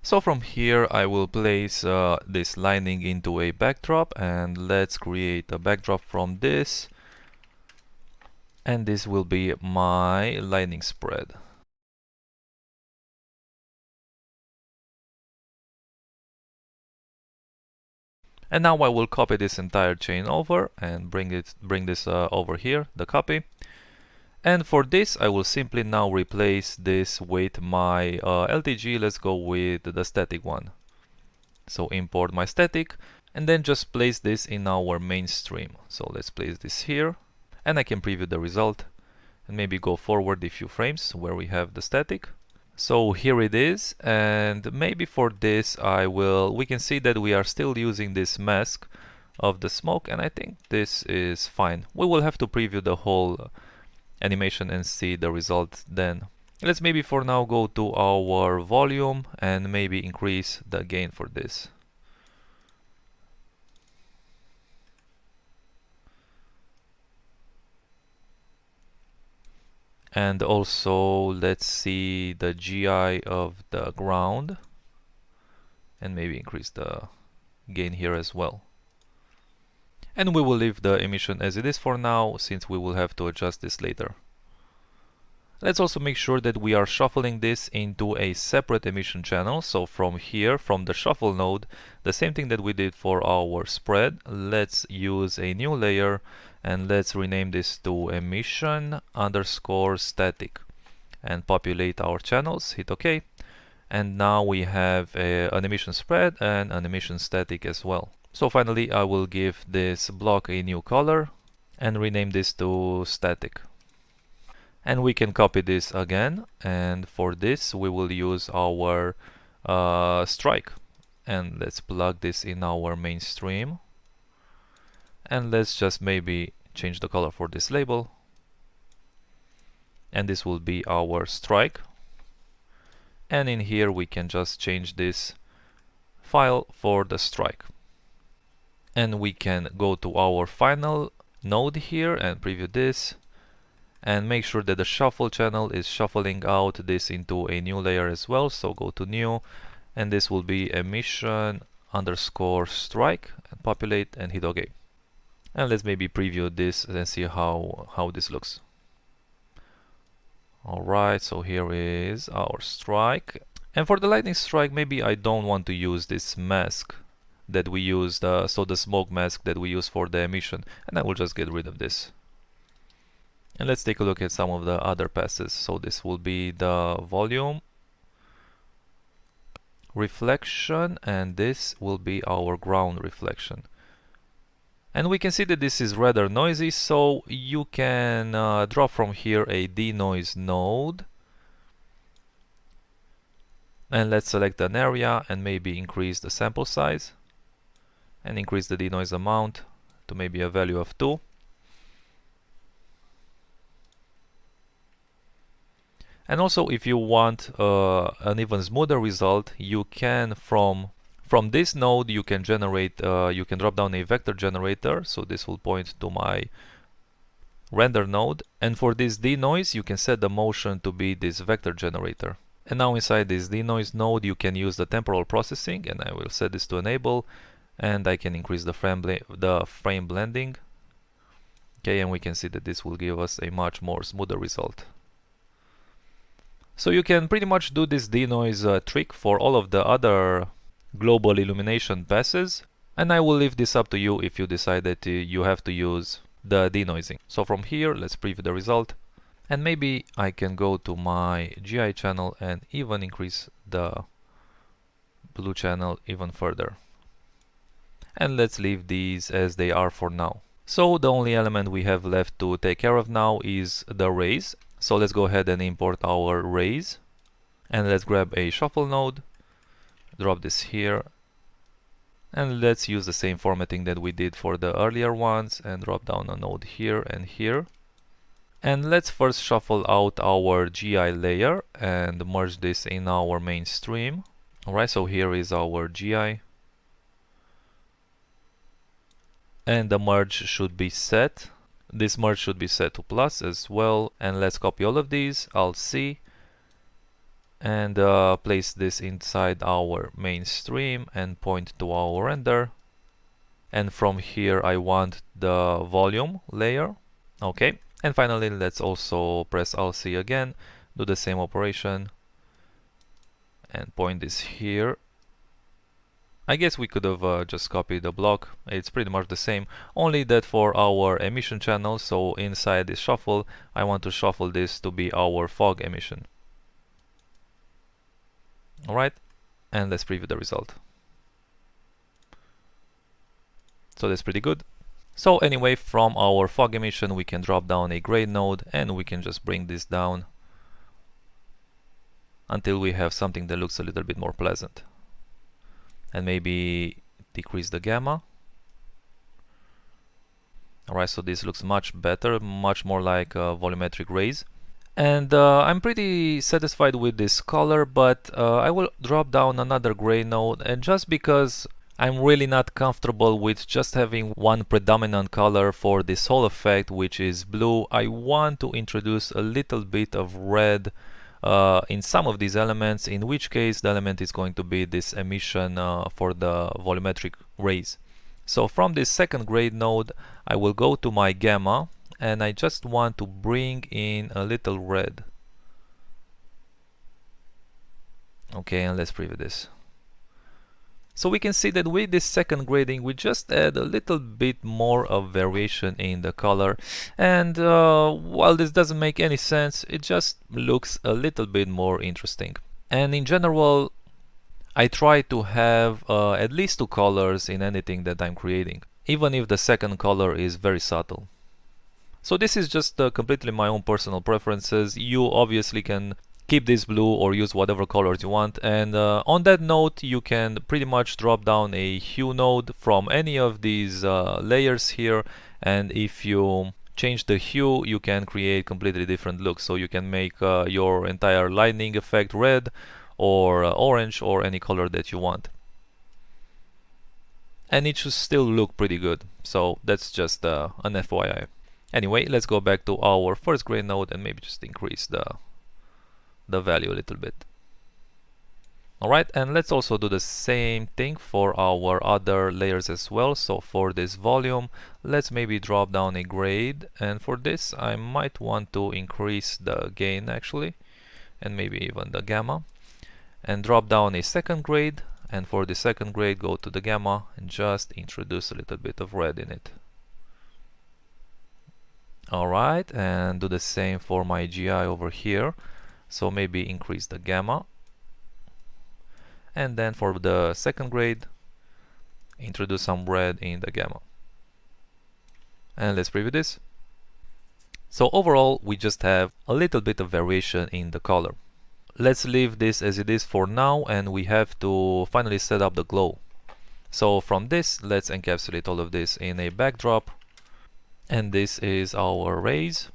So from here I will place this lining into a backdrop, and let's create a backdrop from this, and this will be my lining spread. And now I will copy this entire chain over and bring this over here, the copy. And for this I will simply now replace this with my LTG. Let's go with the static one. So import my static and then just place this in our mainstream. So let's place this here, and I can preview the result and maybe go forward a few frames where we have the static. So here it is, and maybe for this we can see that we are still using this mask of the smoke, and I think this is fine. We will have to preview the whole animation and see the result then. Let's maybe for now go to our volume and maybe increase the gain for this. And also let's see the GI of the ground and maybe increase the gain here as well. And we will leave the emission as it is for now, since we will have to adjust this later. Let's also make sure that we are shuffling this into a separate emission channel. So from here, from the shuffle node, the same thing that we did for our spread, let's use a new layer and let's rename this to emission underscore static and populate our channels, hit OK. And now we have an emission spread and an emission static as well. So finally I will give this block a new color and rename this to static. And we can copy this again, and for this we will use our strike, and let's plug this in our mainstream, and let's just maybe change the color for this label, and this will be our strike. And in here we can just change this file for the strike, and we can go to our final node here and preview this and make sure that the shuffle channel is shuffling out this into a new layer as well. So go to new, and this will be emission underscore strike and populate and hit OK. And let's maybe preview this and see how this looks. Alright, so here is our strike. And for the lightning strike, maybe I don't want to use this mask that we used, so the smoke mask that we use for the emission, and I will just get rid of this. And let's take a look at some of the other passes. So this will be the volume, reflection, and this will be our ground reflection. And we can see that this is rather noisy, so you can drop from here a denoise node. And let's select an area and maybe increase the sample size and increase the denoise amount to maybe a value of 2. And also, if you want an even smoother result, you can from this node you can generate you can drop down a vector generator. So this will point to my render node, and for this denoise you can set the motion to be this vector generator. And now inside this denoise node you can use the temporal processing, and I will set this to enable, and I can increase the frame blending. Okay, and we can see that this will give us a much more smoother result. So you can pretty much do this denoise trick for all of the other global illumination passes, and I will leave this up to you if you decide that you have to use the denoising. So from here, let's preview the result, and maybe I can go to my GI channel and even increase the blue channel even further. And let's leave these as they are for now. So the only element we have left to take care of now is the rays. So let's go ahead and import our rays, and let's grab a shuffle node, drop this here, and let's use the same formatting that we did for the earlier ones and drop down a node here and here. And let's first shuffle out our GI layer and merge this in our mainstream. Alright, so here is our GI, and the merge should be set. This merge should be set to plus as well, and let's copy all of these, Alt C, and place this inside our main stream and point to our render. And from here I want the volume layer. Okay, and finally let's also press Alt-C again, do the same operation and point this here. I guess we could have just copied the block. It's pretty much the same, only that for our emission channel, so inside this shuffle I want to shuffle this to be our fog emission. Alright, and let's preview the result. So that's pretty good. So anyway, from our fog emission we can drop down a grade node and we can just bring this down until we have something that looks a little bit more pleasant. And maybe decrease the gamma. Alright, so this looks much better, much more like volumetric rays. And I'm pretty satisfied with this color, but I will drop down another gray node, and just because I'm really not comfortable with just having one predominant color for this whole effect, which is blue, I want to introduce a little bit of red in some of these elements, in which case the element is going to be this emission for the volumetric rays. So from this second grade node I will go to my gamma and I just want to bring in a little red. Okay, and let's preview this. So we can see that with this second grading we just add a little bit more of variation in the color, and while this doesn't make any sense, it just looks a little bit more interesting. And in general I try to have at least two colors in anything that I'm creating, even if the second color is very subtle. So this is just completely my own personal preferences. You obviously can keep this blue or use whatever colors you want, and on that note you can pretty much drop down a hue node from any of these layers here, and if you change the hue you can create completely different looks. So you can make your entire lightning effect red or orange or any color that you want, and it should still look pretty good. So that's just an FYI. Anyway, let's go back to our first gray node and maybe just increase the value a little bit. Alright, and let's also do the same thing for our other layers as well. So for this volume, let's maybe drop down a grade, and for this I might want to increase the gain actually, and maybe even the gamma, and drop down a second grade, and for the second grade go to the gamma and just introduce a little bit of red in it. Alright, and do the same for my GI over here. So maybe increase the gamma, and then for the second grade introduce some red in the gamma. And let's preview this. So overall we just have a little bit of variation in the color. Let's leave this as it is for now, and we have to finally set up the glow. So from this let's encapsulate all of this in a backdrop, and this is our rays.